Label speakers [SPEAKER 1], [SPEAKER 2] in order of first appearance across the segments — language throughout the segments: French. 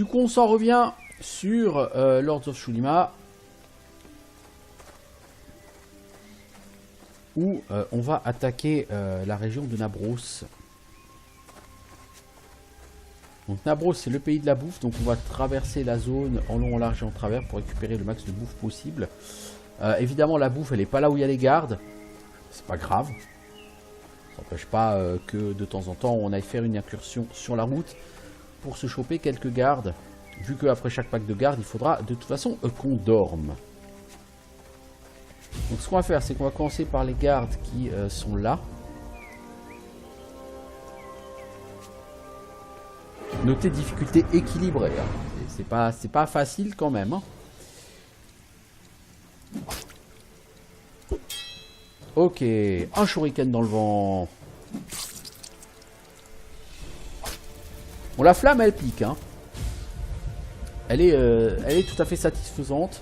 [SPEAKER 1] Du coup, on s'en revient sur Lords of Shulima. Où on va attaquer la région de Nabros. Donc Nabros, c'est le pays de la bouffe. Donc on va traverser la zone en long, en large et en travers pour récupérer le max de bouffe possible. Évidemment, la bouffe, elle n'est pas là où il y a les gardes. C'est pas grave. Ça n'empêche pas que de temps en temps, on aille faire une incursion sur la route pour se choper quelques gardes. Vu qu'après chaque pack de garde, il faudra de toute façon qu'on dorme. Donc ce qu'on va faire, c'est qu'on va commencer par les gardes qui sont là. Notez difficulté équilibrée. Hein. C'est pas facile quand même. Hein. Ok, un shuriken dans le vent. Bon, la flamme, elle pique. Hein. Elle est tout à fait satisfaisante.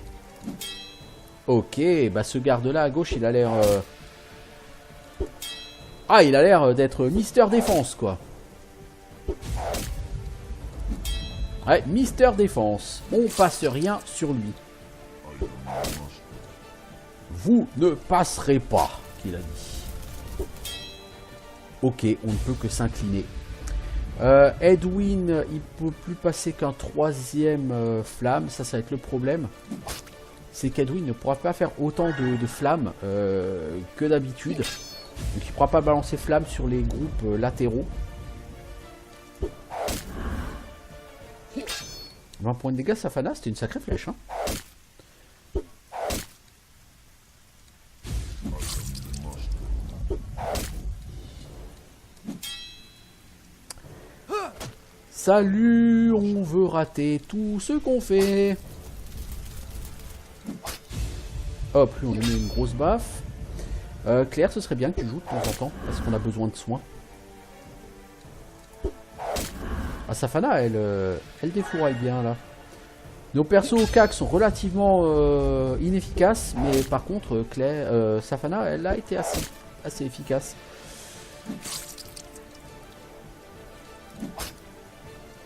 [SPEAKER 1] Ok, bah ce garde-là à gauche, il a l'air... Ah, il a l'air d'être Mister Défense, quoi. Ouais, Mister Défense. On passe rien sur lui. Vous ne passerez pas, qu'il a dit. Ok, on ne peut que s'incliner. Edwin, il peut plus passer qu'un troisième flamme. Ça va être le problème. C'est qu'Edwin ne pourra pas faire autant de flammes que d'habitude. Donc il ne pourra pas balancer flammes sur les groupes latéraux. 20 points de dégâts, Safana, c'était une sacrée flèche. Hein. Salut, on veut rater tout ce qu'on fait. Hop, lui on lui met une grosse baffe. Claire, ce serait bien que tu joues de temps en temps, parce qu'on a besoin de soins. Ah, Safana, elle défouraille bien là. Nos persos au CAC sont relativement inefficaces, mais par contre, Claire, Safana, elle a été assez efficace.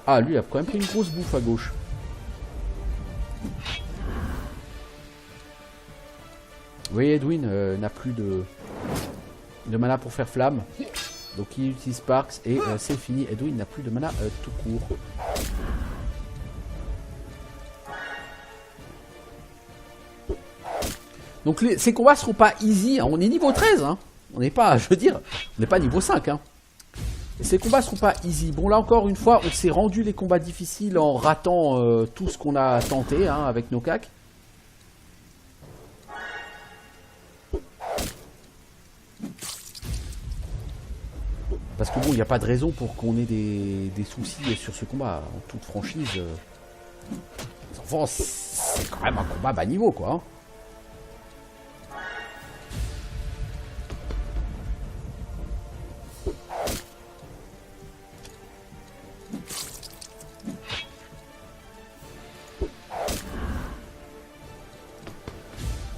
[SPEAKER 1] Ah, lui, il a quand même pris une grosse bouffe à gauche. Oui, Edwin n'a plus de mana pour faire flamme. Donc il utilise Sparks et c'est fini. Edwin n'a plus de mana tout court. Donc ces combats seront pas easy. Hein. On est niveau 13. Hein. On n'est pas, je veux dire, on n'est pas niveau 5. Hein. Et ces combats seront pas easy. Bon là encore une fois, on s'est rendu les combats difficiles en ratant tout ce qu'on a tenté hein, avec nos cacs. Parce que bon, il n'y a pas de raison pour qu'on ait des soucis sur ce combat. En toute franchise, les enfants, c'est quand même un combat bas niveau, quoi. Hein.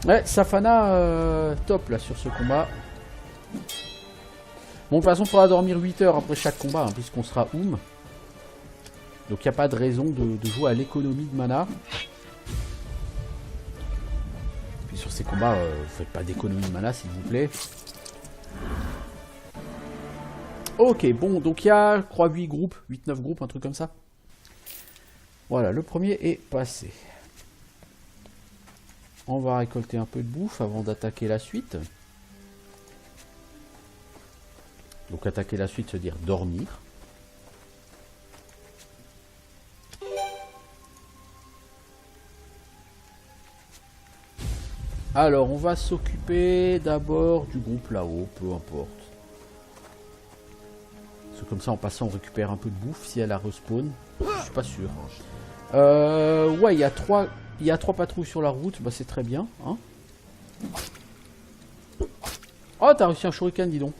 [SPEAKER 1] Ouais, Safana, top là sur ce combat. Bon, de toute façon, il faudra dormir 8 heures après chaque combat, hein, puisqu'on sera Oum. Donc, il n'y a pas de raison de jouer à l'économie de mana. Puis sur ces combats, vous faites pas d'économie de mana, s'il vous plaît. Ok, bon, donc il y a, je crois, 8 groupes, 8-9 groupes, un truc comme ça. Voilà, le premier est passé. On va récolter un peu de bouffe avant d'attaquer la suite. Donc attaquer la suite, se dire dormir. Alors on va s'occuper d'abord du groupe là-haut, peu importe. Parce que comme ça en passant on récupère un peu de bouffe si elle a respawn. Je suis pas sûr. Ouais, il y a 3 patrouilles sur la route, bah c'est très bien. Hein. Oh, t'as réussi un shuriken, dis donc.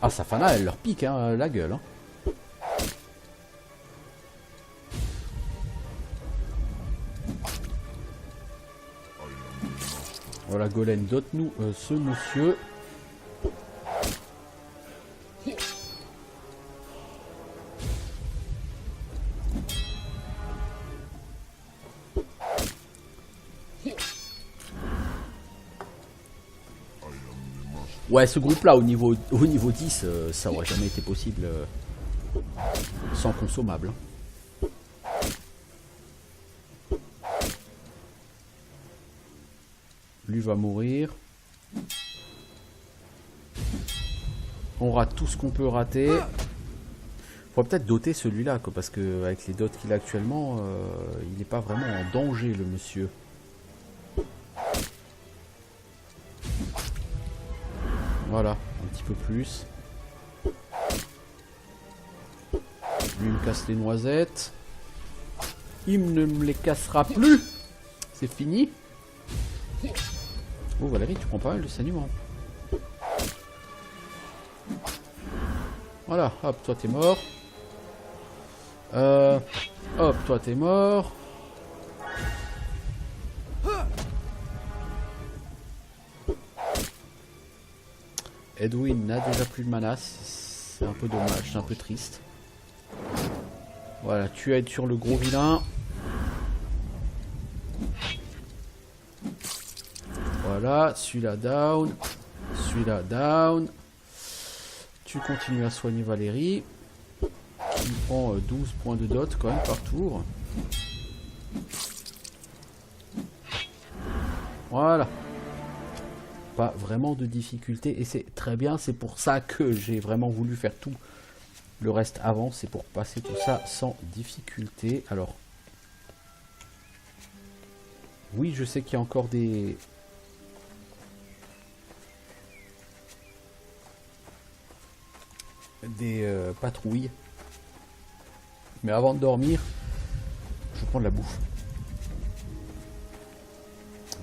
[SPEAKER 1] Ah, Safana, elle leur pique hein, la gueule. Hein. Voilà, Golem, dote-nous ce monsieur. Ouais, ce groupe-là, au niveau 10, ça aurait jamais été possible sans consommable. Lui va mourir. On rate tout ce qu'on peut rater. Faudrait peut-être doter celui-là, parce que avec les dots qu'il a actuellement, il n'est pas vraiment en danger, le monsieur. Voilà, un petit peu plus. Lui me casse les noisettes. Il ne me les cassera plus. C'est fini. Oh Valérie, tu prends pas mal de saignement. Voilà, hop, toi t'es mort. Hop, toi t'es mort. Edwin n'a déjà plus de menace. C'est un peu dommage, c'est un peu triste. Voilà, tu aides sur le gros vilain. Voilà, celui-là down. Celui-là down. Tu continues à soigner Valérie. Qui prend 12 points de dot quand même par tour. Voilà. Pas vraiment de difficulté. Et c'est très bien. C'est pour ça que j'ai vraiment voulu faire tout le reste avant. C'est pour passer tout ça sans difficulté. Alors. Oui, je sais qu'il y a encore des patrouilles. Mais avant de dormir, je vais prendre la bouffe.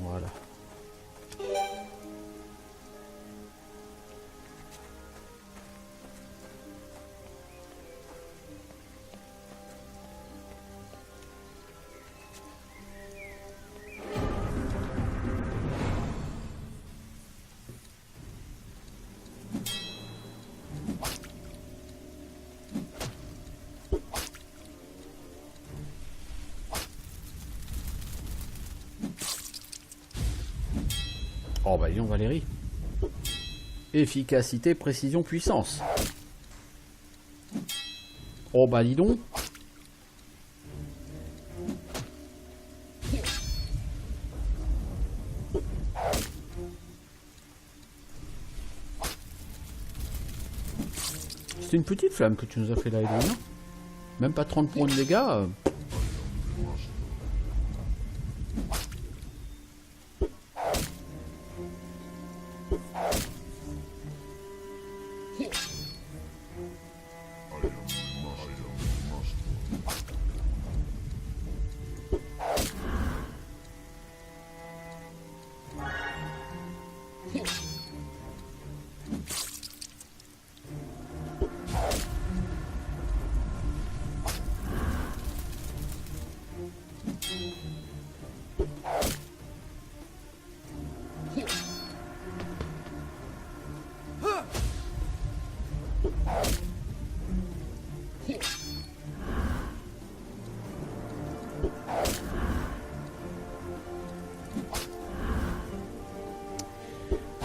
[SPEAKER 1] Voilà. Oh bah disons Valérie. Efficacité, précision, puissance. Oh bah dis donc. C'est une petite flamme que tu nous as fait là, Edwin. Même pas 30 points de dégâts.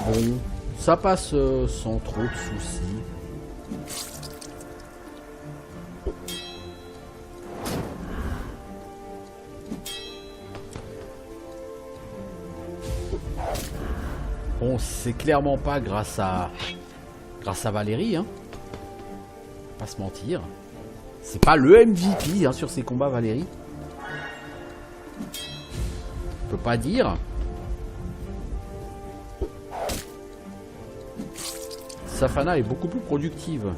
[SPEAKER 1] Bon, ça passe sans trop de soucis. Bon, c'est clairement pas grâce à Valérie, hein. Pas se mentir. C'est pas le MVP hein, sur ces combats, Valérie. Je peux pas dire. Safana est beaucoup plus productive.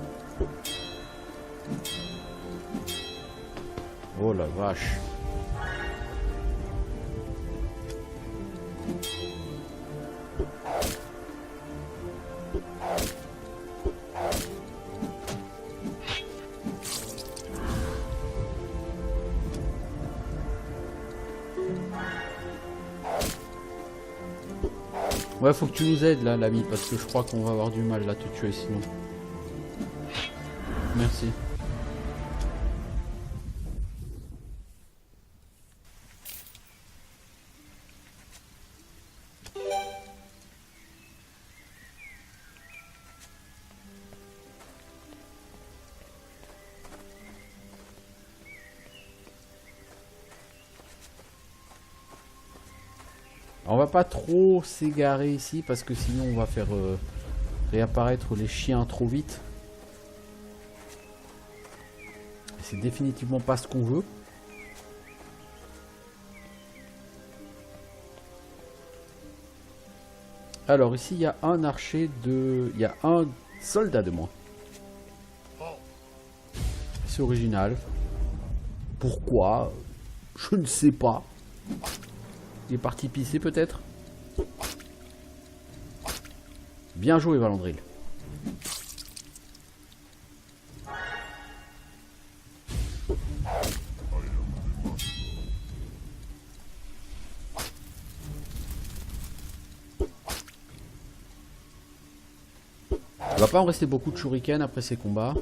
[SPEAKER 1] Oh la vache. Ouais, faut que tu nous aides là, l'ami, parce que je crois qu'on va avoir du mal là, te tuer sinon. Merci. On va pas trop s'égarer ici parce que sinon on va faire réapparaître les chiens trop vite. C'est définitivement pas ce qu'on veut. Alors ici il y a un archer de... Il y a un soldat de moins. C'est original. Pourquoi? Je ne sais pas. Il est parti pisser peut-être. Bien joué Valandril. Il va pas en rester beaucoup de shuriken après ces combats.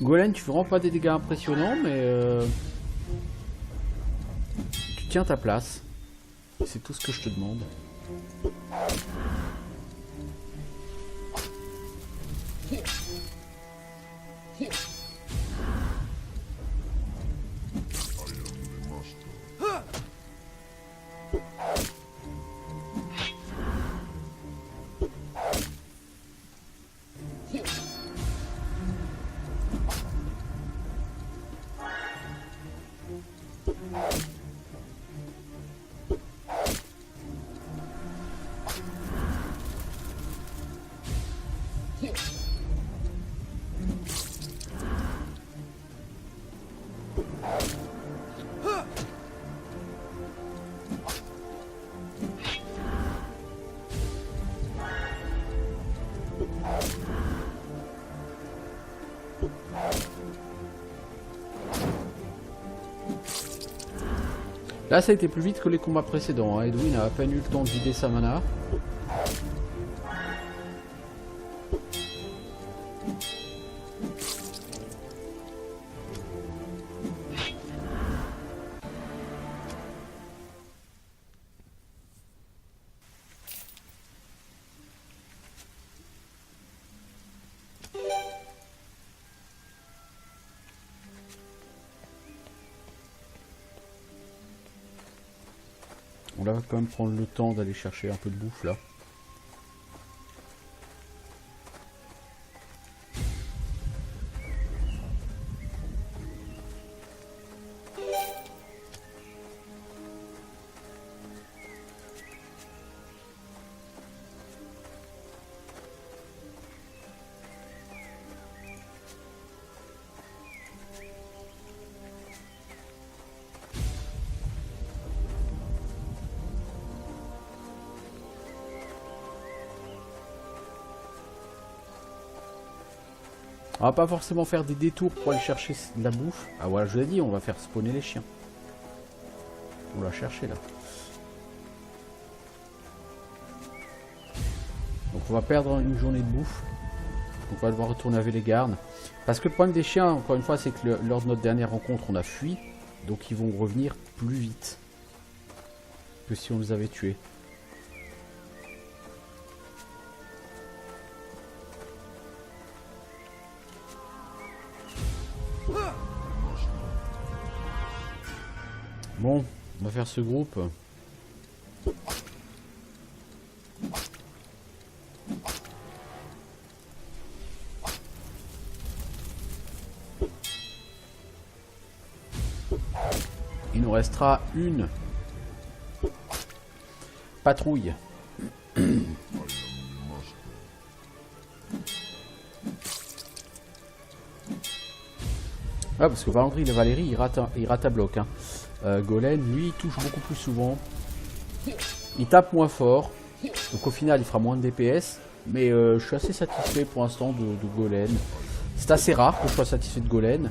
[SPEAKER 1] Golem, tu fais vraiment pas des dégâts impressionnants, mais tu tiens ta place. C'est tout ce que je te demande. Là ça a été plus vite que les combats précédents, hein. Edwin a à peine eu le temps de vider sa mana. On va quand même prendre le temps d'aller chercher un peu de bouffe là. On va pas forcément faire des détours pour aller chercher de la bouffe. Ah voilà, je vous l'ai dit, on va faire spawner les chiens. On va chercher là. Donc on va perdre une journée de bouffe. Donc on va devoir retourner avec les gardes. Parce que le problème des chiens, encore une fois, c'est que lors de notre dernière rencontre, on a fui. Donc ils vont revenir plus vite que si on les avait tués. Bon, on va faire ce groupe. Il nous restera une patrouille. Ah, parce que Valandry et Valérie, il rate à bloc. Hein. Golem, lui, il touche beaucoup plus souvent. Il tape moins fort. Donc au final, il fera moins de DPS. Mais je suis assez satisfait pour l'instant de Golem. C'est assez rare que je sois satisfait de Golem.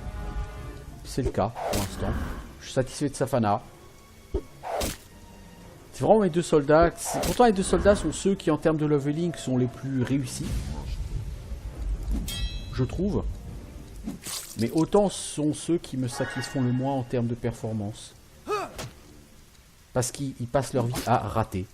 [SPEAKER 1] C'est le cas pour l'instant. Je suis satisfait de Safana. C'est vraiment mes deux soldats. Pourtant les deux soldats sont ceux qui en termes de leveling sont les plus réussis. Je trouve. Mais autant sont ceux qui me satisfont le moins en termes de performance. Parce qu'ils passent leur vie à rater.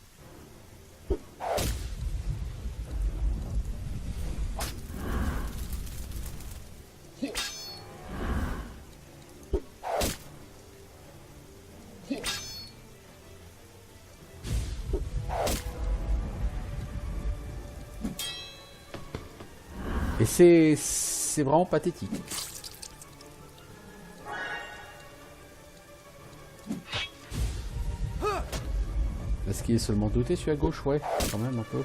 [SPEAKER 1] Et c'est vraiment pathétique. Est-ce qu'il est seulement doté celui à gauche? Ouais, quand même un peu.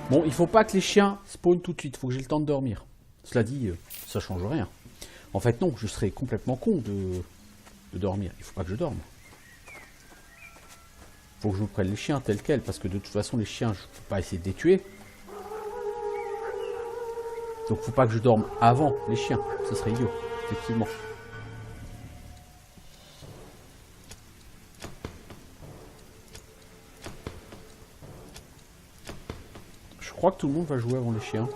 [SPEAKER 1] Bon, il faut pas que les chiens spawnent tout de suite, il faut que j'ai le temps de dormir. Cela dit, ça change rien. En fait, non, je serais complètement con de dormir. Il faut pas que je dorme. Il faut que je me prenne les chiens tels quels, parce que de toute façon, les chiens, je peux pas essayer de les tuer. Donc, faut pas que je dorme avant les chiens. Ce serait idiot, effectivement. Je crois que tout le monde va jouer avant les chiens.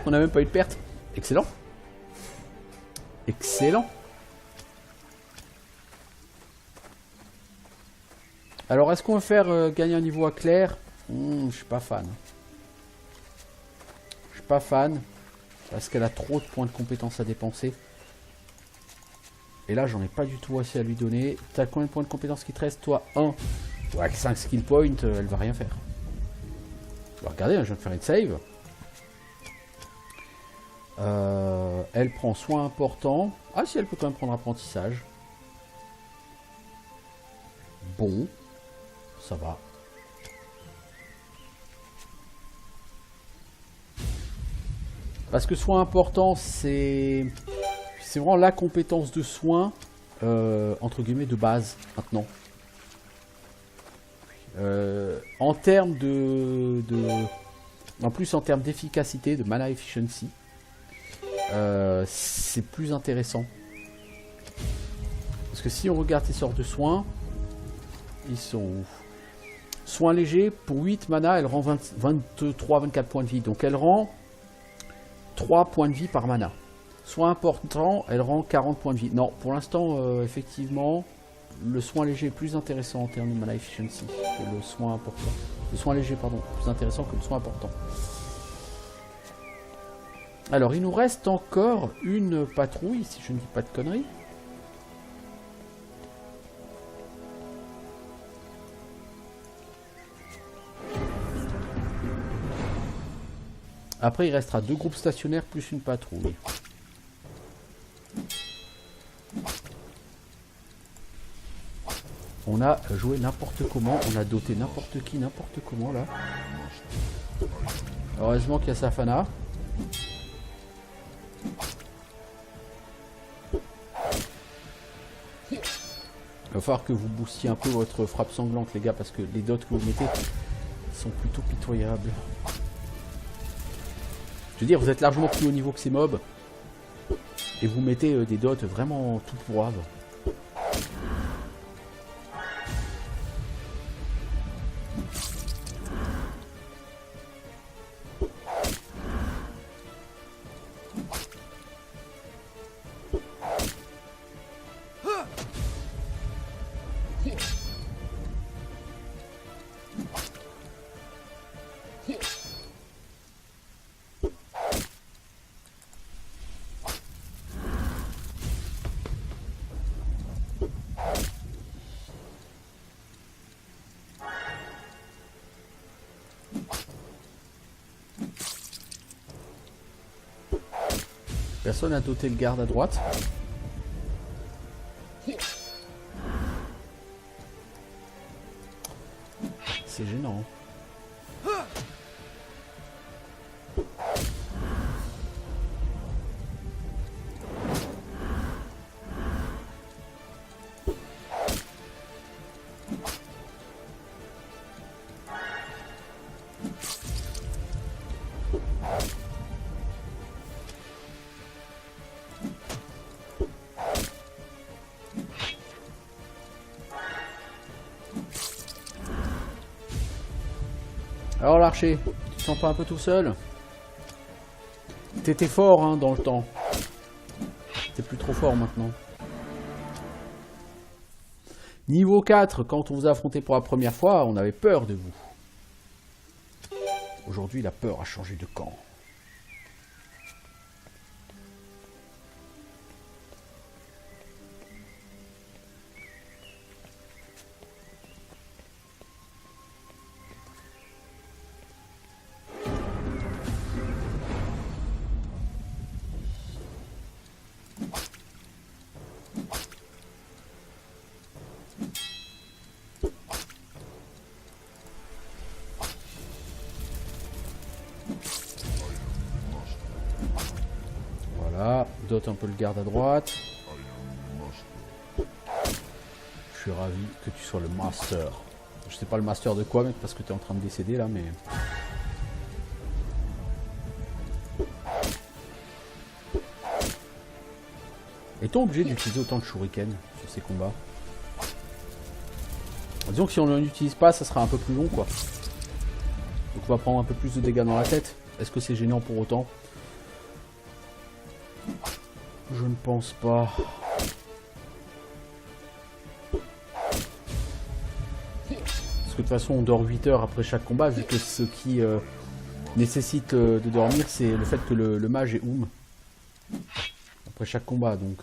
[SPEAKER 1] On n'a même pas eu de perte. Excellent. Excellent. Alors, est-ce qu'on va faire gagner un niveau à Claire? Je suis pas fan. Je suis pas fan. Parce qu'elle a trop de points de compétence à dépenser. Et là, j'en ai pas du tout assez à lui donner. T'as combien de points de compétence qui te reste? Toi, 1. Ouais, avec 5 skill points, elle va rien faire. Regardez, je viens de faire une save. Elle prend soin important. Ah si, elle peut quand même prendre apprentissage. Bon. Ça va. Parce que soin important, c'est vraiment la compétence de soin, entre guillemets, de base, maintenant. En termes en plus, en termes d'efficacité, de mana efficiency, c'est plus intéressant. Parce que si on regarde ces sortes de soins, ils sont où? Soins légers, pour 8 mana, elle rend 23-24 points de vie. Donc elle rend 3 points de vie par mana. Soin important, elle rend 40 points de vie. Non, pour l'instant, effectivement, le soin léger est plus intéressant en termes de mana efficiency que le soin important. Le soin léger, pardon, plus intéressant que le soin important. Alors, il nous reste encore une patrouille, si je ne dis pas de conneries. Après, il restera 2 groupes stationnaires plus une patrouille. On a joué n'importe comment, on a doté n'importe qui, n'importe comment là. Heureusement qu'il y a Safana. Il va falloir que vous boostiez un peu votre frappe sanglante les gars, parce que les dots que vous mettez sont plutôt pitoyables. Je veux dire, vous êtes largement plus haut niveau que ces mobs. Et vous mettez des dots vraiment tout pourraves. Personne n'a doté le garde à droite. C'est gênant. Alors l'archer, tu te sens pas un peu tout seul? T'étais fort hein, dans le temps. T'es plus trop fort maintenant. Niveau 4, quand on vous a affronté pour la première fois, on avait peur de vous. Aujourd'hui, la peur a changé de camp. Voilà, dote un peu le garde à droite. Je suis ravi que tu sois le master. Je sais pas le master de quoi, mec, parce que tu es en train de décéder là, mais... Est-on obligé d'utiliser autant de shuriken sur ces combats? Disons que si on n'en utilise pas, ça sera un peu plus long, quoi. Donc on va prendre un peu plus de dégâts dans la tête. Est-ce que c'est gênant pour autant? Je ne pense pas. Parce que de toute façon on dort 8 heures après chaque combat, vu que ce qui nécessite de dormir, c'est le fait que le mage est oum. Après chaque combat, donc...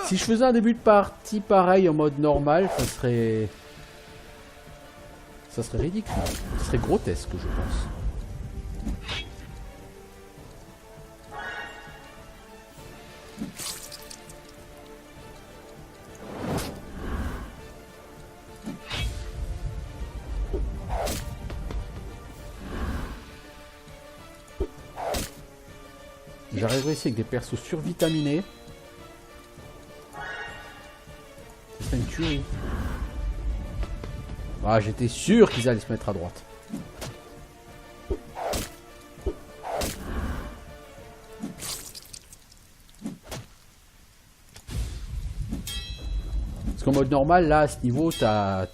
[SPEAKER 1] Si je faisais un début de partie pareil en mode normal, ça serait ridicule. Ça serait grotesque, je pense. J'arriverai ici avec des persos survitaminés. C'est une tuerie. Ah, j'étais sûr qu'ils allaient se mettre à droite. Parce qu'en mode normal, là, à ce niveau, t'as...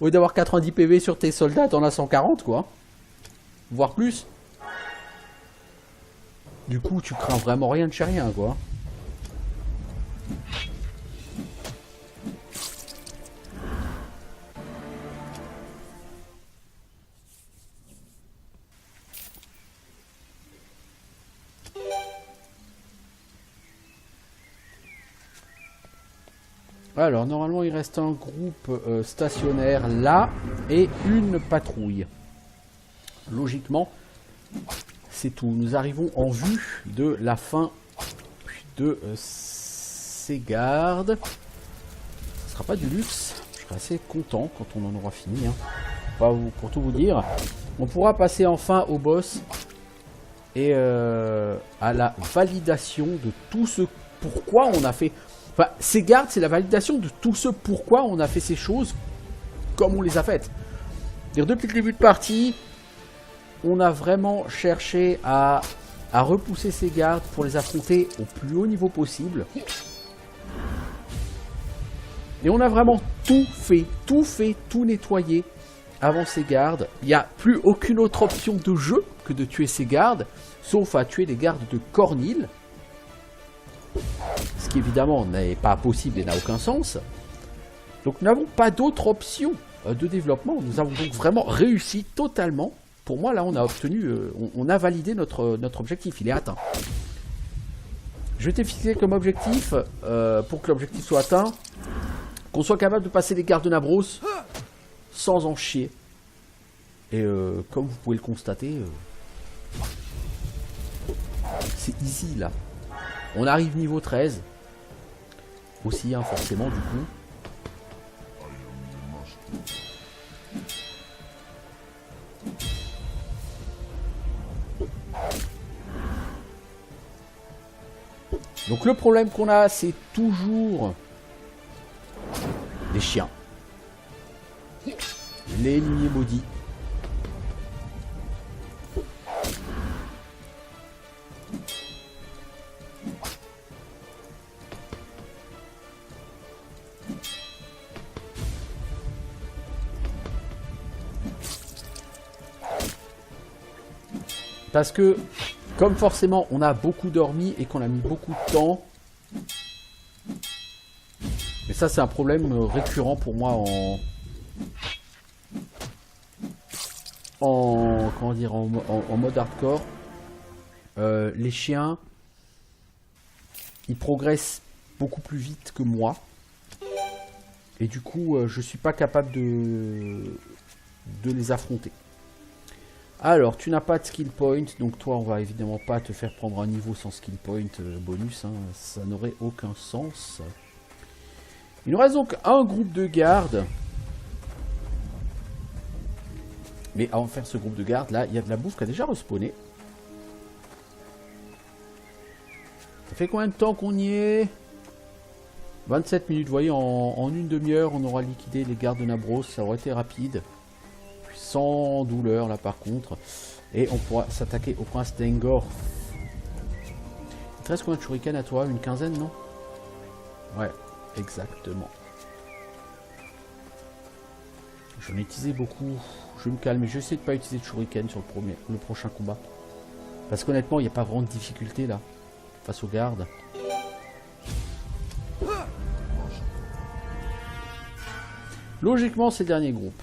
[SPEAKER 1] Au lieu d'avoir 90 PV sur tes soldats, t'en as 140, quoi. Voire plus. Du coup, tu crains vraiment rien de chez rien, quoi. Alors, normalement, il reste un groupe stationnaire là et une patrouille. Logiquement, c'est tout. Nous arrivons en vue de la fin de ces gardes. Ce ne sera pas du luxe. Je serai assez content quand on en aura fini. Hein. Pour tout vous dire. On pourra passer enfin au boss et à la validation de tout ce pourquoi on a fait... Enfin, ces gardes, c'est la validation de tout ce pourquoi on a fait ces choses comme on les a faites. Depuis le début de partie, on a vraiment cherché à repousser ces gardes pour les affronter au plus haut niveau possible. Et on a vraiment tout fait, tout nettoyé avant ces gardes. Il n'y a plus aucune autre option de jeu que de tuer ces gardes, sauf à tuer les gardes de Cornil. Ce qui évidemment n'est pas possible et n'a aucun sens. Donc nous n'avons pas d'autre option de développement. Nous avons donc vraiment réussi totalement. Pour moi, là, on a obtenu, on a validé notre objectif. Il est atteint. Je t'ai fixé comme objectif, pour que l'objectif soit atteint, qu'on soit capable de passer les gardes de Nabros sans en chier. Et comme vous pouvez le constater, c'est easy là. On arrive niveau 13. Aussi, hein, forcément, du coup. Donc le problème qu'on a, c'est toujours les chiens. Les lignées maudits. Parce que, comme forcément on a beaucoup dormi et qu'on a mis beaucoup de temps, et ça c'est un problème récurrent pour moi comment dire, en mode hardcore, les chiens, ils progressent beaucoup plus vite que moi, et du coup je suis pas capable de les affronter. Alors, tu n'as pas de skill point, donc toi, on va évidemment pas te faire prendre un niveau sans skill point bonus, hein, ça n'aurait aucun sens. Il nous reste donc un groupe de garde. Mais avant de faire ce groupe de garde, là, il y a de la bouffe qui a déjà respawné. Ça fait combien de temps qu'on y est? 27 minutes, vous voyez, en une demi-heure, on aura liquidé les gardes de Nabros, ça aurait été rapide. Sans douleur là par contre, et on pourra s'attaquer au prince d'Engor. Il te reste combien de shurikens à toi? Une quinzaine, non? Ouais, exactement. J'en ai utilisé beaucoup. Je me calme, mais je vais essayer de pas utiliser de shuriken sur le prochain combat, parce qu'honnêtement il n'y a pas vraiment de difficulté là face aux gardes. Logiquement c'est le dernier groupe.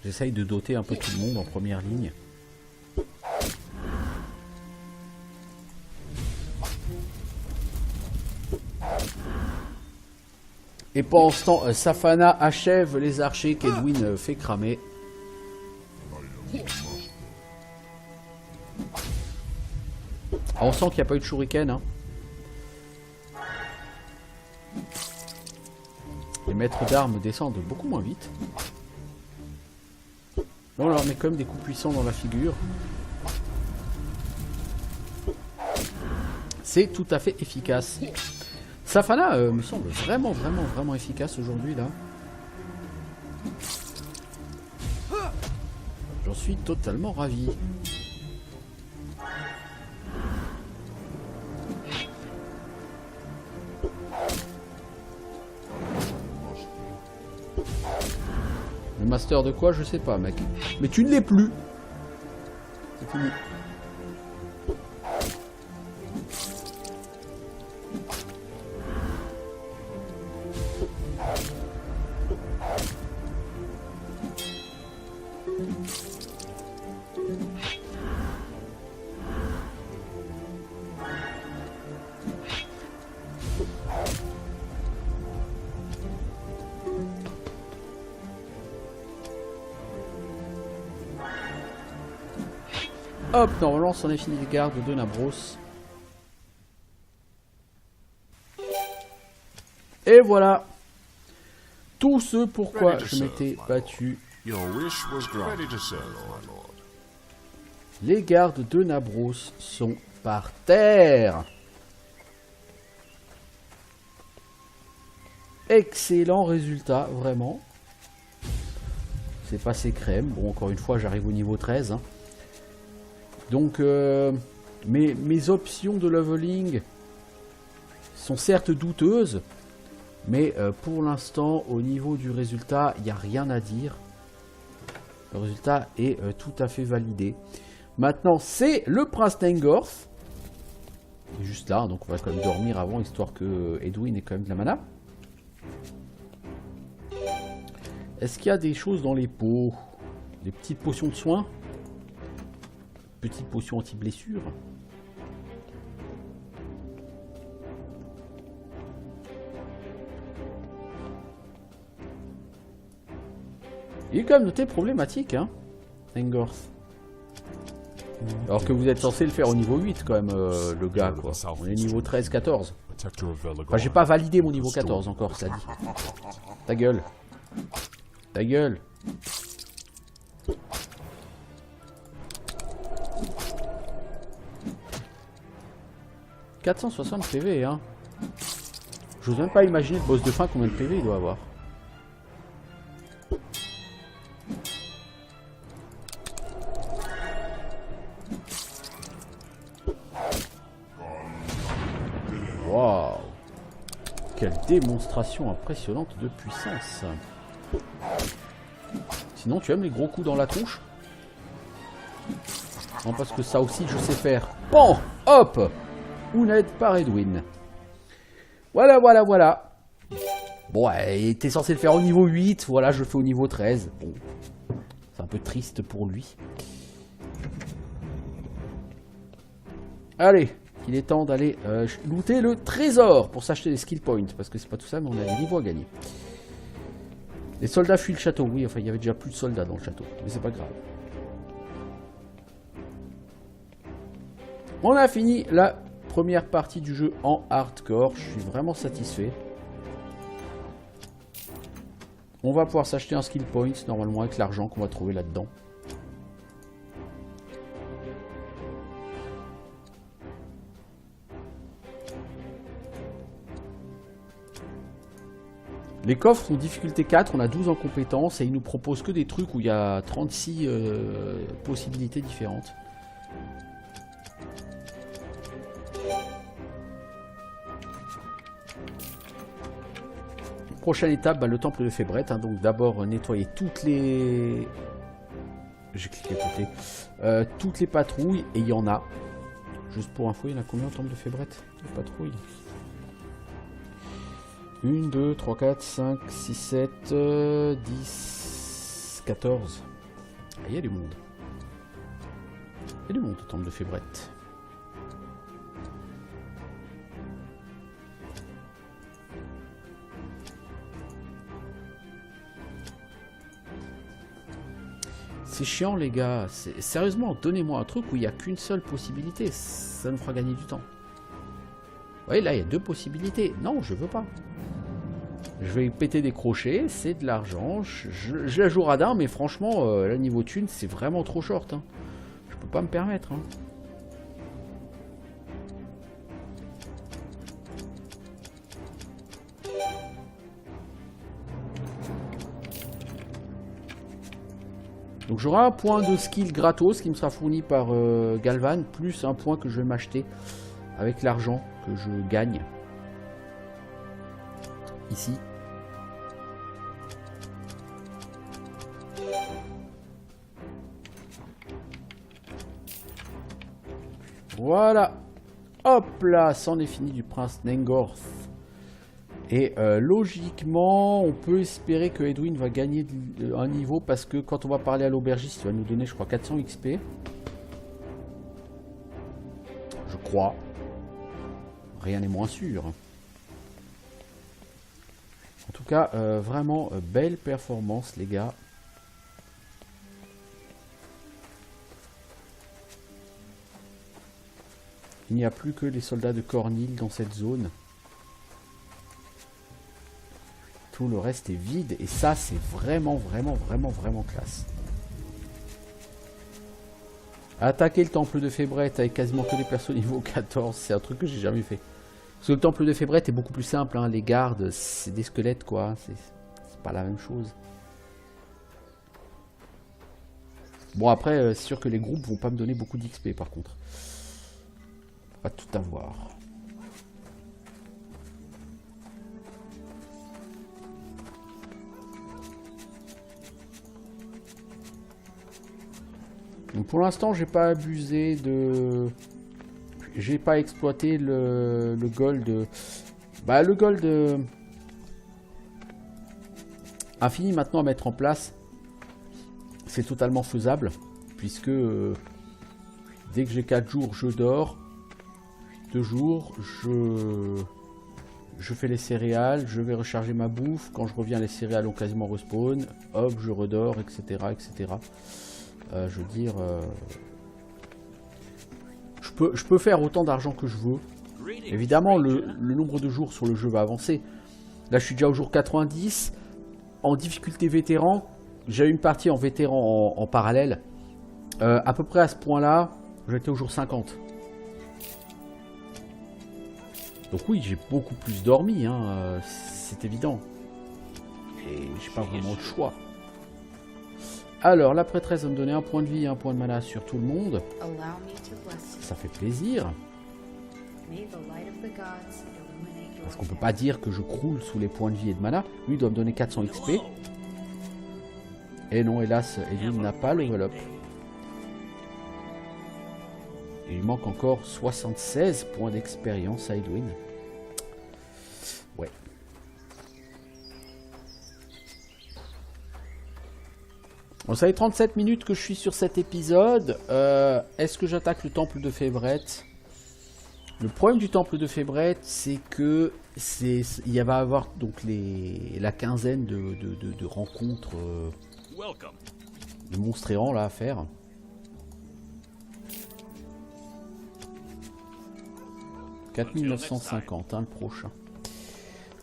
[SPEAKER 1] J'essaye de doter un peu tout le monde en première ligne. Et pendant ce temps, Safana achève les archers qu'Edwin fait cramer. Ah, on sent qu'il n'y a pas eu de shuriken. Hein. Les maîtres d'armes descendent beaucoup moins vite. Là, on leur met quand même des coups puissants dans la figure. C'est tout à fait efficace. Safana me semble vraiment efficace aujourd'hui là. J'en suis totalement ravi. Le master de quoi, je sais pas, mec. Mais tu ne l'es plus. C'est fini. Hop, normalement, c'en est fini les gardes de Nabros. Et voilà. Tout ce pourquoi je m'étais battu. Les gardes de Nabros sont par terre. Excellent résultat, vraiment. c'est passé crème. Bon, encore une fois, j'arrive au niveau 13. Hein. Donc, mes options de leveling sont certes douteuses, mais pour l'instant, au niveau du résultat, il n'y a rien à dire. Le résultat est tout à fait validé. Maintenant, c'est le prince Nengorth. Il est juste là, donc on va quand même dormir avant, histoire que Edwin ait quand même de la mana. Est-ce qu'il y a des choses dans les pots? Des petites potions de soins? Petites potions anti-blessure? Il est quand même noté problématique, hein, Nengorth. Alors que vous êtes censé le faire au niveau 8 quand même, le gars, quoi. On est niveau 13-14. Enfin, j'ai pas validé mon niveau 14 encore, ça dit. Ta gueule. Ta gueule. « 460 PV, hein. J'ose même pas imaginer le boss de fin combien de PV il doit avoir. Waouh! Quelle démonstration impressionnante de puissance. Sinon, tu aimes les gros coups dans la tronche? Non, parce que ça aussi, je sais faire. Bon, hop! Uned par Edwin. Voilà, voilà, voilà. Bon, il était censé le faire au niveau 8. Voilà, je le fais au niveau 13. Bon, c'est un peu triste pour lui. Allez, il est temps d'aller looter le trésor pour s'acheter des skill points. Parce que c'est pas tout ça, mais on a des niveaux à gagner. Les soldats fuient le château. Oui, enfin, il y avait déjà plus de soldats dans le château. Mais c'est pas grave. On a fini la première partie du jeu en hardcore. Je suis vraiment satisfait. On va pouvoir s'acheter un skill point, normalement, avec l'argent qu'on va trouver là-dedans. Les coffres sont difficulté 4, on a 12 en compétences et ils nous proposent que des trucs où il y a 36 possibilités différentes. Prochaine étape, bah, le temple de Fébrette. Hein, donc d'abord nettoyer toutes les... J'ai cliqué toutes les patrouilles et il y en a. Juste pour info, il y en a combien au temple de Fébrette? Les patrouilles. 1, 2, 3, 4, 5, 6, 7, 10, 14. Ah, il y a du monde. Il y a du monde au temple de Fébrette. C'est chiant les gars. Sérieusement, donnez-moi un truc où il n'y a qu'une seule possibilité. Ça nous fera gagner du temps. Vous voyez, là, il y a 2 possibilités. Non, je veux pas. Je vais péter des crochets, c'est de l'argent. Je la joue radin, mais franchement, là, niveau thune, c'est vraiment trop short. Hein. Je peux pas me permettre. Hein. Donc j'aurai un point de skill gratos qui me sera fourni par Galvan, plus un point que je vais m'acheter avec l'argent que je gagne. Ici. Voilà. Hop là, c'en est fini du prince Nengorth. Et logiquement, on peut espérer que Edwin va gagner un niveau parce que quand on va parler à l'aubergiste, il va nous donner, je crois, 400 XP. Je crois. Rien n'est moins sûr. En tout cas, vraiment belle performance, les gars. Il n'y a plus que les soldats de Cornil dans cette zone. Tout le reste est vide et ça c'est vraiment classe. Attaquer le temple de Fébrette avec quasiment que des persos niveau 14, c'est un truc que j'ai jamais fait. Parce que le temple de Fébrette est beaucoup plus simple, hein. Les gardes c'est des squelettes quoi, c'est pas la même chose. Bon après, c'est sûr que les groupes vont pas me donner beaucoup d'XP par contre. Pas tout avoir. Donc pour l'instant, j'ai pas abusé de... J'ai pas exploité le gold... Bah le gold... infini maintenant à mettre en place. C'est totalement faisable. Puisque... dès que j'ai 4 jours, je dors. 2 jours, je fais les céréales. Je vais recharger ma bouffe. Quand je reviens, les céréales ont quasiment respawn. Hop, je redors, etc. etc. Je veux dire, je peux faire autant d'argent que je veux. Évidemment, le nombre de jours sur le jeu va avancer. Là, je suis déjà au jour 90. En difficulté vétéran, j'ai eu une partie en vétéran en parallèle. À peu près à ce point-là, j'étais au jour 50. Donc oui, j'ai beaucoup plus dormi, hein, c'est évident. Et j'ai pas vraiment le choix. Alors, la prêtresse va me donner un point de vie et un point de mana sur tout le monde. Ça fait plaisir. Parce qu'on peut pas dire que je croule sous les points de vie et de mana. Lui, il doit me donner 400 XP. Et non, hélas, Edwin n'a pas level up. Il lui manque encore 76 points d'expérience à Edwin. Ouais. Bon, ça fait 37 minutes que je suis sur cet épisode. Est-ce que j'attaque le temple de Févrette? Le problème du temple de Févrette, c'est que il va y avoir donc la quinzaine de rencontres de monstres errants là à faire. « 4950 hein, le prochain.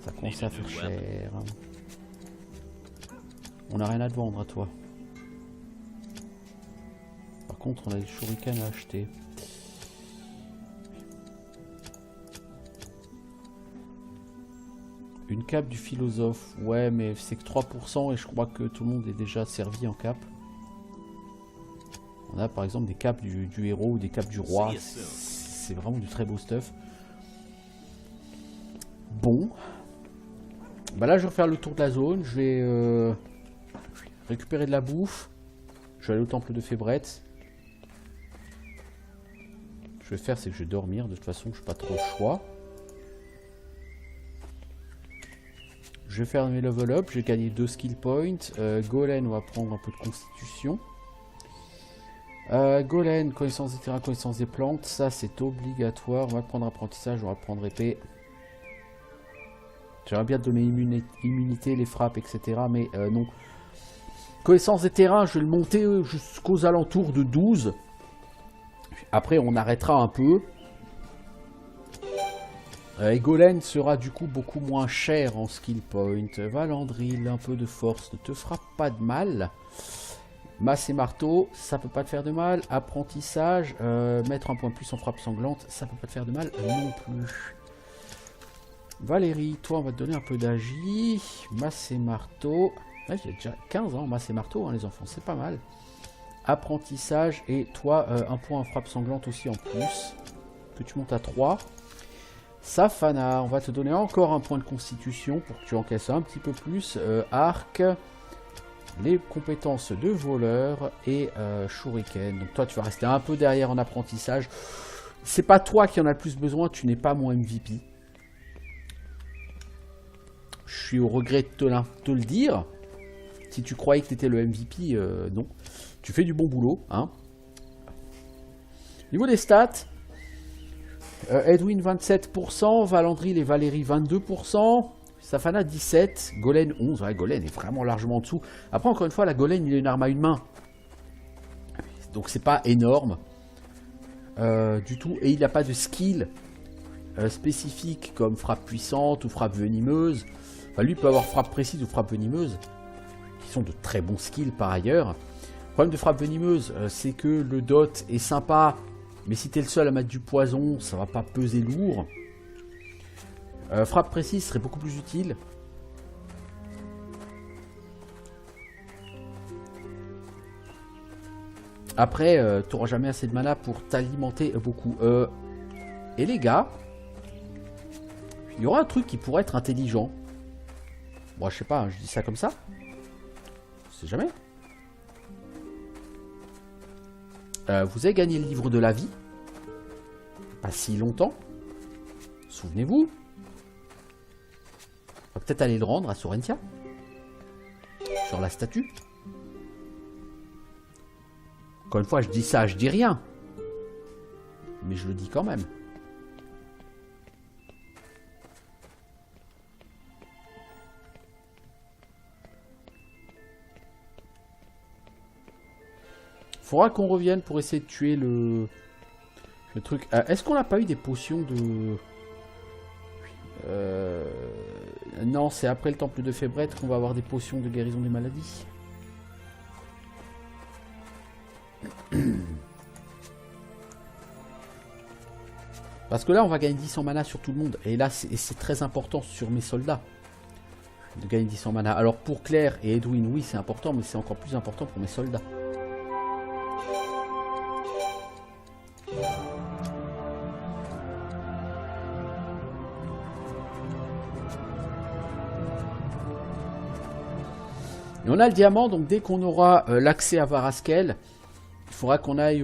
[SPEAKER 1] Ça commence à faire cher. On n'a rien à te vendre à toi. Par contre, on a des shurikens à acheter. Une cape du philosophe. Ouais, mais c'est que 3% et je crois que tout le monde est déjà servi en cape. On a par exemple des capes du héros ou des capes du roi. C'est vraiment du très beau stuff. Bon. Bah là, je vais refaire le tour de la zone. Je vais récupérer de la bouffe. Je vais aller au temple de Févrette. Je vais faire, c'est que je vais dormir. De toute façon, je n'ai pas trop le choix. Je vais faire mes level up. J'ai gagné 2 skill points. Golem, on va prendre un peu de constitution. Golem, connaissance des terrains, connaissance des plantes. Ça, c'est obligatoire. On va prendre apprentissage, on va prendre épée. J'aimerais bien donner immunité, les frappes, etc. Mais non. Connaissance des terrains, je vais le monter jusqu'aux alentours de 12. Après, on arrêtera un peu. Et Golem sera du coup beaucoup moins cher en skill point. Valandril, un peu de force ne te fera pas de mal. Masse et marteau, ça peut pas te faire de mal. Apprentissage, mettre un point plus en frappe sanglante, ça peut pas te faire de mal non plus. Valérie, toi on va te donner un peu d'agi. Masse et marteau. Ouais, j'ai déjà 15 ans, masse et marteau, hein, les enfants, c'est pas mal. Apprentissage, et toi, un point en frappe sanglante aussi en plus. Que tu montes à 3. Safana, on va te donner encore un point de constitution pour que tu encaisses un petit peu plus. Arc, les compétences de voleur et shuriken. Donc toi, tu vas rester un peu derrière en apprentissage. C'est pas toi qui en as le plus besoin, tu n'es pas mon MVP. Je suis au regret de te le dire. Si tu croyais que tu étais le MVP, non. Tu fais du bon boulot. Hein. Niveau des stats, Edwin 27%, Valandril et Valérie 22%, Safana 17%, Golem 11%. Ouais, Golem est vraiment largement en dessous. Après, encore une fois, la Golem, il a une arme à une main. Donc, c'est pas énorme du tout. Et il n'a pas de skill spécifique comme frappe puissante ou frappe venimeuse. Enfin, lui peut avoir frappe précise ou frappe venimeuse, qui sont de très bons skills par ailleurs. Le problème de frappe venimeuse, c'est que le dot est sympa, mais si tu es le seul à mettre du poison, ça va pas peser lourd. Frappe précise serait beaucoup plus utile. Après, tu n'auras jamais assez de mana pour t'alimenter beaucoup. Et les gars, il y aura un truc qui pourrait être intelligent. Bon, je sais pas, je dis ça comme ça. Je sais jamais. Vous avez gagné le livre de la vie. Pas si longtemps. Souvenez-vous. On va peut-être aller le rendre à Sorentia. Sur la statue. Encore une fois, je dis ça, je dis rien. Mais je le dis quand même. Faudra qu'on revienne pour essayer de tuer le truc. Est-ce qu'on n'a pas eu des potions de... Non, c'est après le temple de Fébrette qu'on va avoir des potions de guérison des maladies. Parce que là, on va gagner 10 en mana sur tout le monde. Et là, c'est très important sur mes soldats. De gagner 10 en mana. Alors pour Claire et Edwin, oui, c'est important. Mais c'est encore plus important pour mes soldats. Et on a le diamant, donc dès qu'on aura l'accès à Varaskel, il faudra qu'on aille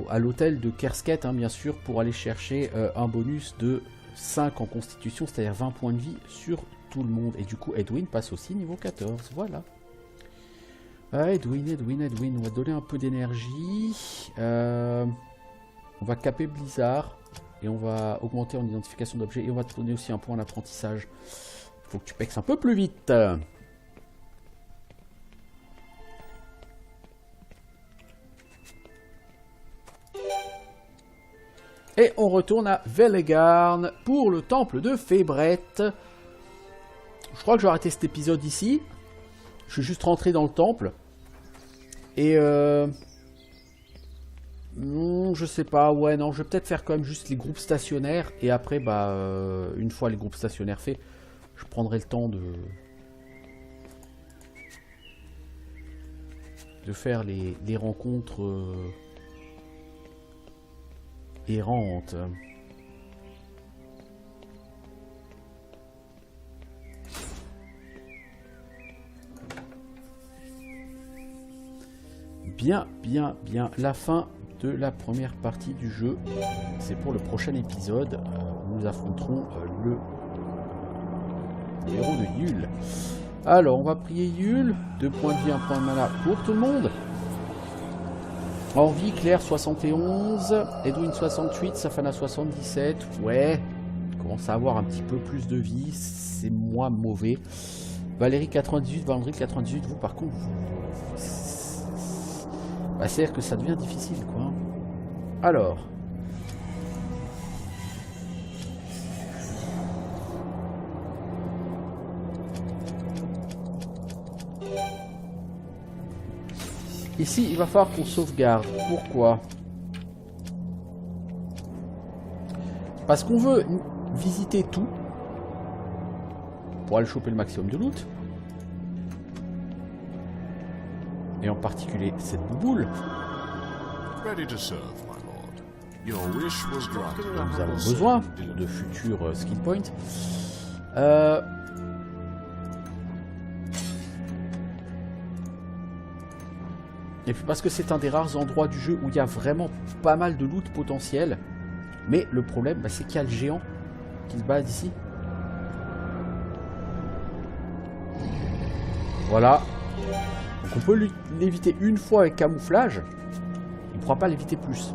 [SPEAKER 1] à l'hôtel de Kersket, hein, bien sûr, pour aller chercher un bonus de 5 en constitution, c'est-à-dire 20 points de vie sur tout le monde. Et du coup, Edwin passe aussi niveau 14, voilà. Edwin, on va donner un peu d'énergie. On va caper Blizzard, et on va augmenter en identification d'objets, et on va te donner aussi un point en apprentissage. Il faut que tu pexes un peu plus vite. Et on retourne à Velegarn pour le temple de Fébrette. Je crois que je vais arrêter cet épisode ici. Je suis juste rentré dans le temple. Et je sais pas, ouais, non, je vais peut-être faire quand même juste les groupes stationnaires. Et après, bah, une fois les groupes stationnaires faits, je prendrai le temps de faire les rencontres... errante. Bien. La fin de la première partie du jeu. C'est pour le prochain épisode. Nous affronterons le héros de Yule. Alors, on va prier Yule. 2 points de vie, 1 point de mana pour tout le monde. En vie, Claire 71, Edwin 68, Safana 77, ouais, commence à avoir un petit peu plus de vie, c'est moins mauvais. Valérie 98, Vandry 98, vous par contre, bah, c'est-à-dire que ça devient difficile, quoi. Alors... Ici, il va falloir qu'on sauvegarde. Pourquoi? Parce qu'on veut visiter tout. Pour aller choper le maximum de loot. Et en particulier cette bouboule. Nous avons besoin de futurs skill points. Et puis parce que c'est un des rares endroits du jeu où il y a vraiment pas mal de loot potentiel. Mais le problème, bah, c'est qu'il y a le géant qui se balade ici. Voilà. Donc on peut l'éviter une fois avec camouflage. Il ne pourra pas l'éviter plus.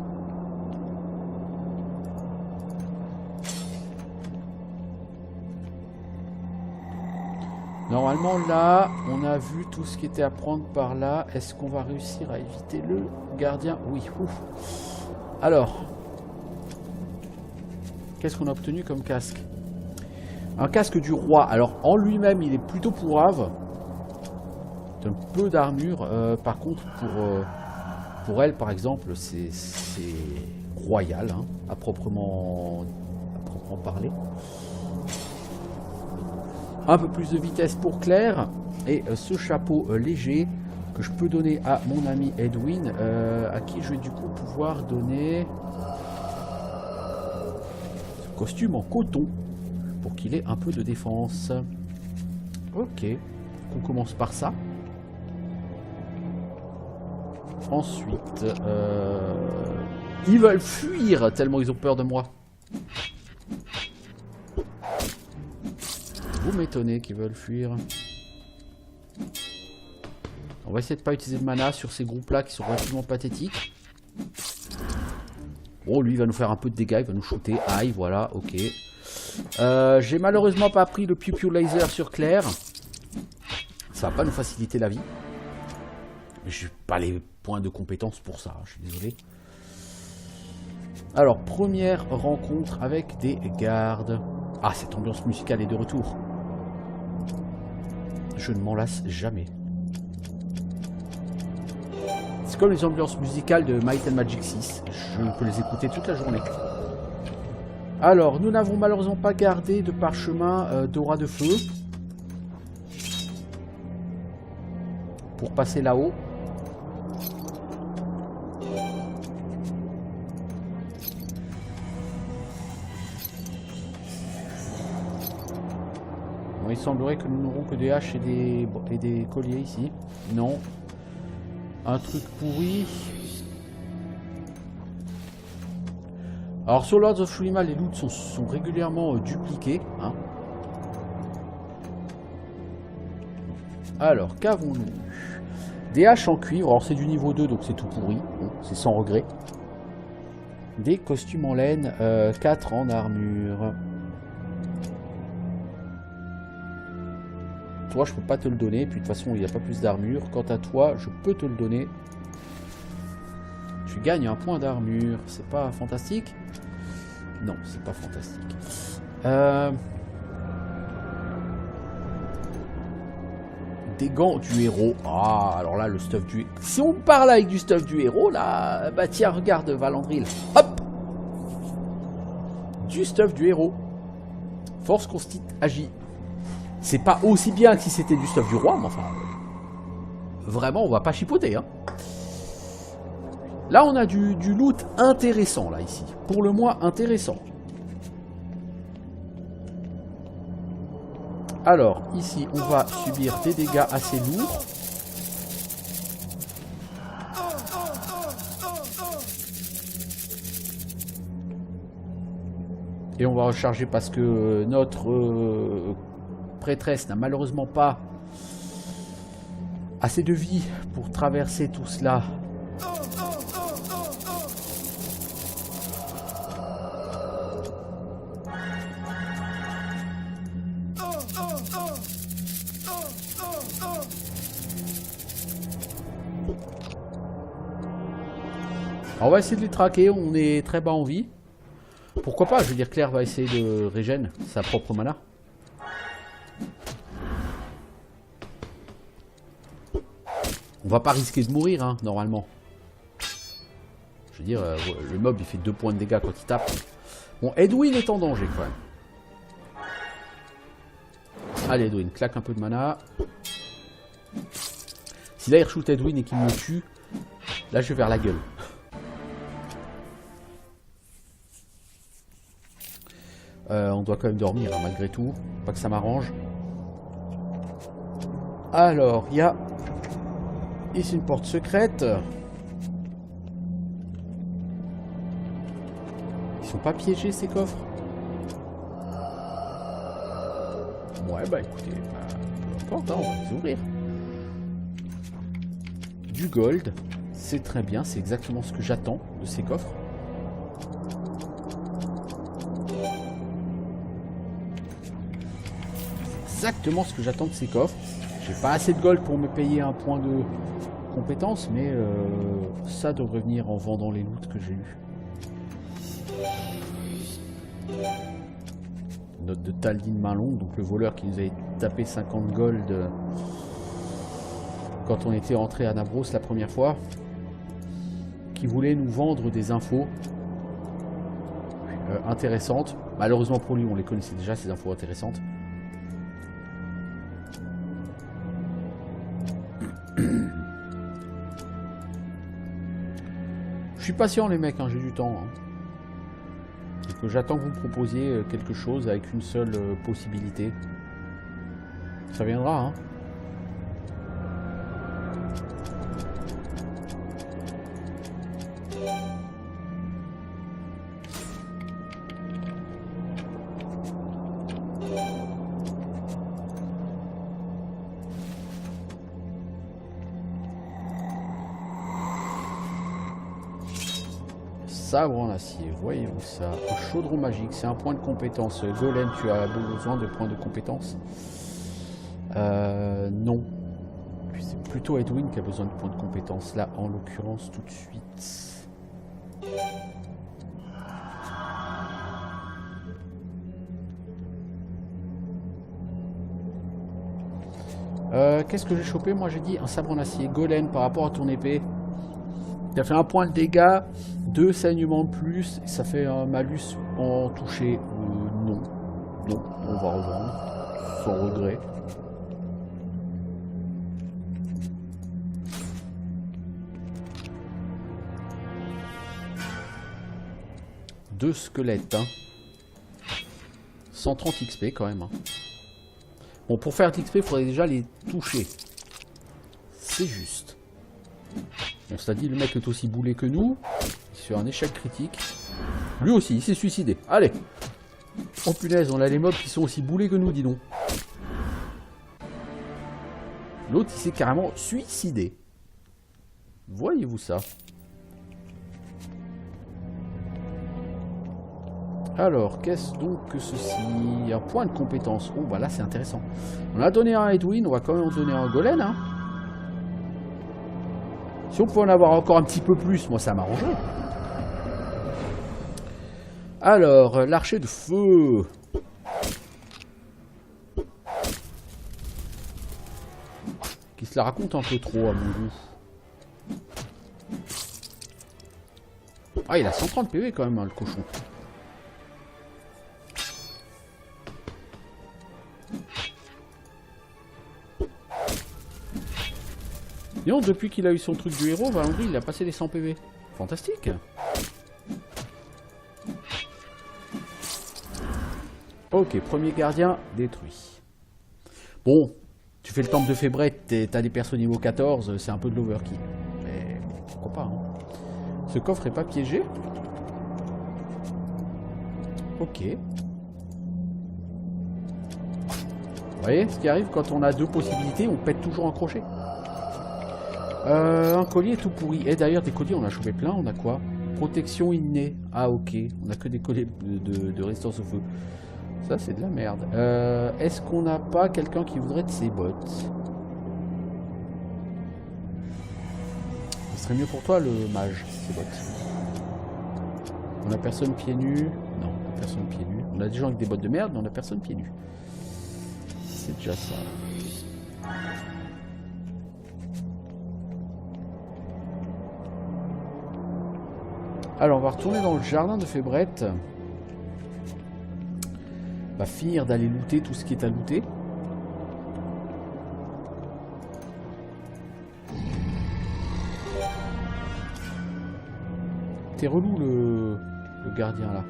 [SPEAKER 1] Normalement là, on a vu tout ce qui était à prendre par là. Est-ce qu'on va réussir à éviter le gardien? Oui. Ouf. Alors, qu'est-ce qu'on a obtenu comme casque? Un casque du roi. Alors en lui-même, il est plutôt pourrave. Un peu d'armure. Par contre, pour elle, par exemple, c'est royal, hein, à proprement parler. Un peu plus de vitesse pour Claire. Et ce chapeau léger que je peux donner à mon ami Edwin, à qui je vais du coup pouvoir donner ce costume en coton pour qu'il ait un peu de défense. Ok, on commence par ça. Ensuite, ils veulent fuir tellement ils ont peur de moi. Vous m'étonnez qu'ils veulent fuir. On va essayer de pas utiliser de mana sur ces groupes-là qui sont relativement pathétiques. Bon, lui, il va nous faire un peu de dégâts, il va nous shooter. Aïe, voilà, ok. J'ai malheureusement pas pris le Pew Pew Laser sur Claire. Ça va pas nous faciliter la vie. Mais j'ai pas les points de compétence pour ça, je suis désolé. Alors, première rencontre avec des gardes. Ah, cette ambiance musicale est de retour. Je ne m'en lasse jamais. C'est comme les ambiances musicales de Might and Magic 6. Je peux les écouter toute la journée. Alors, nous n'avons malheureusement pas gardé de parchemin d'aura de feu. Pour passer là-haut. Bon, il semblerait que nous n'aurons que des haches et des colliers ici. Non. Un truc pourri. Alors sur Lords of Shurima, les loots sont régulièrement dupliqués. Hein. Alors, qu'avons-nous? Des haches en cuivre. Alors c'est du niveau 2, donc c'est tout pourri. Bon, c'est sans regret. Des costumes en laine. 4 en armure. Toi, je peux pas te le donner. Puis de toute façon, il n'y a pas plus d'armure. Quant à toi, je peux te le donner. Tu gagnes un point d'armure. C'est pas fantastique? Non, c'est pas fantastique. Des gants du héros. Ah, alors là, le stuff du... Si on parle avec du stuff du héros, là... Bah tiens, regarde, Valandril. Hop! Du stuff du héros. Force constite agit. C'est pas aussi bien que si c'était du stuff du roi, mais enfin... Vraiment, on va pas chipoter, hein. Là, on a du loot intéressant, là, ici. Pour le moins intéressant. Alors, ici, on va subir des dégâts assez lourds. Et on va recharger parce que notre prêtresse n'a malheureusement pas assez de vie pour traverser tout cela. Alors on va essayer de les traquer, on est très bas en vie. Pourquoi pas, je veux dire, Claire va essayer de régène sa propre mana. On va pas risquer de mourir, hein, normalement. Je veux dire, le mob il fait 2 points de dégâts quand il tape. Bon, Edwin est en danger quand même. Allez Edwin, claque un peu de mana. Si là il re-shoot Edwin et qu'il me tue, là je vais vers la gueule. On doit quand même dormir hein, malgré tout. Pas que ça m'arrange. Alors, il y a ici une porte secrète. Ils sont pas piégés ces coffres? Ouais, bah écoutez, peu importe, hein, on va les ouvrir. Du gold, c'est très bien, c'est exactement ce que j'attends de ces coffres. Exactement ce que j'attends de ces coffres. J'ai pas assez de gold pour me payer un point de compétence, mais ça devrait venir en vendant les loots que j'ai eu. Note de Taldin Main-Longue, donc le voleur qui nous avait tapé 50 gold quand on était rentré à Nabros la première fois, qui voulait nous vendre des infos intéressantes. Malheureusement pour lui, on les connaissait déjà, ces infos intéressantes. Je suis patient les mecs, hein, j'ai du temps. Hein. Et que j'attends que vous proposiez quelque chose avec une seule possibilité. Ça viendra, hein. Sabre en acier, voyez-vous ça. Un chaudron magique, c'est un point de compétence. Golem, tu as besoin de points de compétence? Non. C'est plutôt Edwin qui a besoin de points de compétence, là, en l'occurrence, tout de suite. Qu'est-ce que j'ai chopé? Moi, j'ai dit un sabre en acier. Golem, par rapport à ton épée. Ça fait un point de dégâts, 2 saignements de plus, et ça fait un malus en toucher. Non. Non, on va revendre. Sans regret. Deux squelettes. Hein. 130 XP quand même. Hein. Bon, pour faire de l'XP, il faudrait déjà les toucher. C'est juste. On s'est dit, le mec est aussi boulé que nous. Sur un échec critique. Lui aussi, il s'est suicidé. Allez. Oh punaise, on a les mobs qui sont aussi boulés que nous, dis donc. L'autre, il s'est carrément suicidé. Voyez-vous ça? Alors, qu'est-ce donc que ceci? Un point de compétence. Oh, bah là, c'est intéressant. On a donné un Edwin, on va quand même en donner un Golem, hein. Si on pouvait en avoir encore un petit peu plus, moi ça m'arrangerait. Alors, l'archer de feu. Qui se la raconte un peu trop à mon goût. Ah, il a 130 PV quand même, hein, le cochon. Disons, depuis qu'il a eu son truc du héros, Valandry, il a passé les 100 PV. Fantastique. Ok, premier gardien détruit. Bon, tu fais le temple de Fébrette, t'as des persos niveau 14, c'est un peu de l'overkill. Mais pourquoi pas, hein. Ce coffre est pas piégé? Ok. Vous voyez, ce qui arrive quand on a deux possibilités, on pète toujours un crochet. Un collier tout pourri. Et d'ailleurs, des colliers, on a chopé plein. On a quoi? Protection innée. Ah, ok. On a que des colliers de résistance au feu. Ça, c'est de la merde. Est-ce qu'on n'a pas quelqu'un qui voudrait de ces bottes? Ce serait mieux pour toi, le mage, ces bottes. On a personne pieds nus. Non, on a personne pieds nus. On a des gens avec des bottes de merde, mais on a personne pieds nus. C'est déjà ça. Alors, on va retourner dans le jardin de Fébrette. On va finir d'aller looter tout ce qui est à looter. T'es relou le gardien là.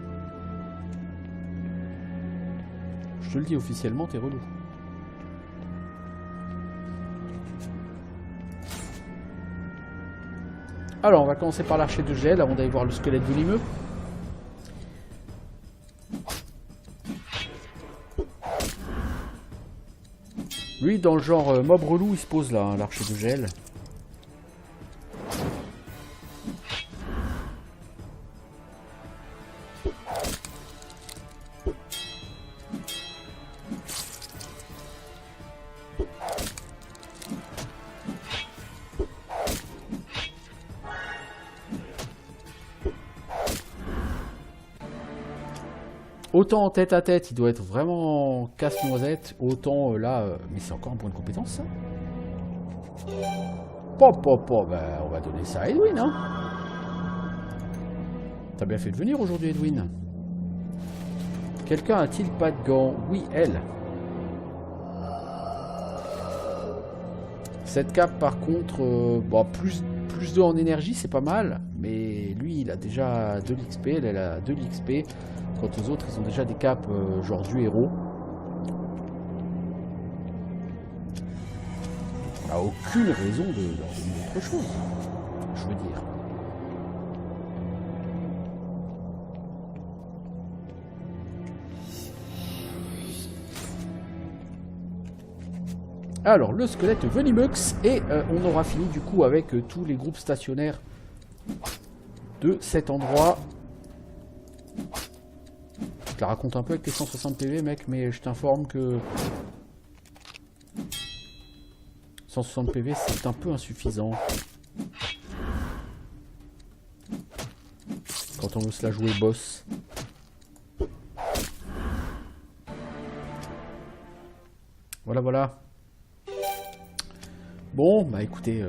[SPEAKER 1] Je te le dis officiellement, t'es relou. Alors, on va commencer par l'archer de gel avant d'aller voir le squelette venimeux. Lui, dans le genre mob relou, il se pose là, hein, l'archer de gel. Autant en tête à tête, il doit être vraiment casse-noisette. Autant là, mais c'est encore un point de compétence ça. Pop, ben, on va donner ça à Edwin, hein. T'as bien fait de venir aujourd'hui, Edwin. Quelqu'un a-t-il pas de gants? Oui, elle. Cette cape, par contre, bon, plus plus 2 en énergie, c'est pas mal. Mais lui, il a déjà de l'XP, elle a de l'XP. Quant aux autres, ils ont déjà des caps genre du héros. On n'a aucune raison de leur donner autre chose, je veux dire. Alors, le squelette Venimeux, et on aura fini du coup avec tous les groupes stationnaires de cet endroit. Je te la raconte un peu avec tes 160 PV, mec, mais je t'informe que 160 PV, c'est un peu insuffisant. Quand on veut se la jouer boss. Voilà, voilà. Bon, bah écoutez...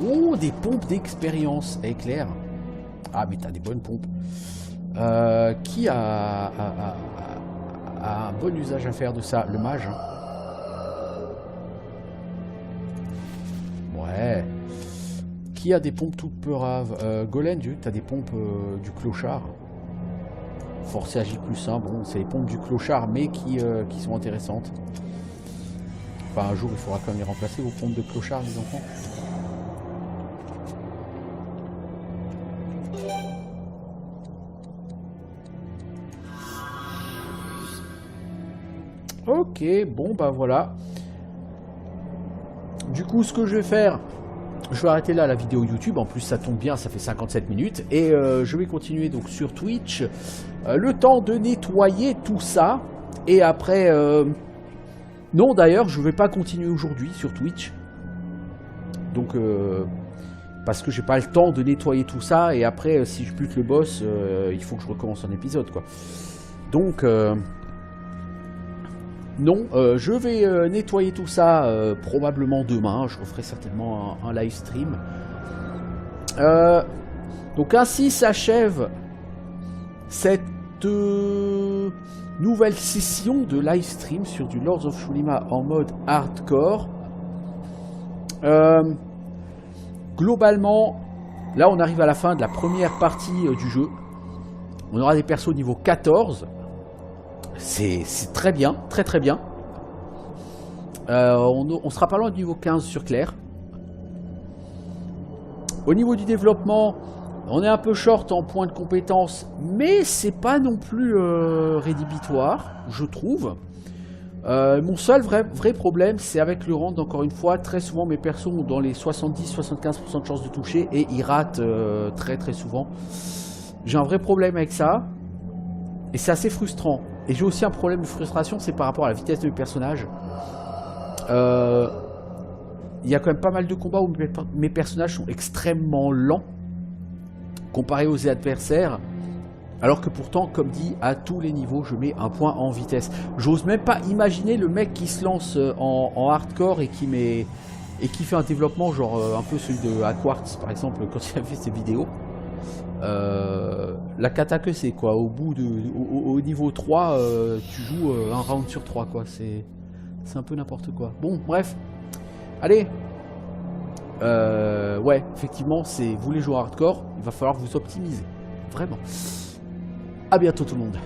[SPEAKER 1] Oh, des pompes d'expérience, éclair. Ah, mais t'as des bonnes pompes. Qui a un bon usage à faire de ça? Le mage. Hein. Ouais. Qui a des pompes toutes peuraves? Golem, t'as des pompes du clochard. Forcé à J+1, bon, c'est les pompes du clochard, mais qui sont intéressantes. Enfin, un jour, il faudra quand même les remplacer, vos pompes de clochard, les enfants. Ok, bon, bah voilà. Du coup, ce que je vais faire... Je vais arrêter là la vidéo YouTube, en plus ça tombe bien, ça fait 57 minutes. Et je vais continuer donc sur Twitch. Le temps de nettoyer tout ça. Et après... Non d'ailleurs, je vais pas continuer aujourd'hui sur Twitch. Donc... parce que j'ai pas le temps de nettoyer tout ça. Et après, si je bute le boss, il faut que je recommence un épisode, quoi. Donc... Non, je vais nettoyer tout ça probablement demain. Je referai certainement un live stream. Donc ainsi s'achève cette nouvelle session de live stream sur du Lords of Shulima en mode hardcore. Globalement, là on arrive à la fin de la première partie du jeu. On aura des persos niveau 14. C'est très bien, très très bien. On sera pas loin du niveau 15 sur Claire. Au niveau du développement, on est un peu short en points de compétence, mais c'est pas non plus rédhibitoire, je trouve. Mon seul vrai problème, c'est avec le rend, encore une fois. Très souvent, mes persos ont dans les 70-75% de chances de toucher et ils ratent très très souvent. J'ai un vrai problème avec ça. Et c'est assez frustrant. Et j'ai aussi un problème de frustration, c'est par rapport à la vitesse de mes personnages. Il y a quand même pas mal de combats où mes personnages sont extrêmement lents comparés aux adversaires. Alors que pourtant, comme dit, à tous les niveaux, je mets un point en vitesse. J'ose même pas imaginer le mec qui se lance en hardcore et qui fait un développement genre un peu celui de Hogwarts, par exemple, quand il a fait ses vidéos. La cata que c'est quoi, au niveau 3 tu joues un round sur 3 quoi, c'est un peu n'importe quoi. Bon bref, allez, ouais effectivement vous voulez jouer hardcore, il va falloir vous optimiser, vraiment. À bientôt tout le monde.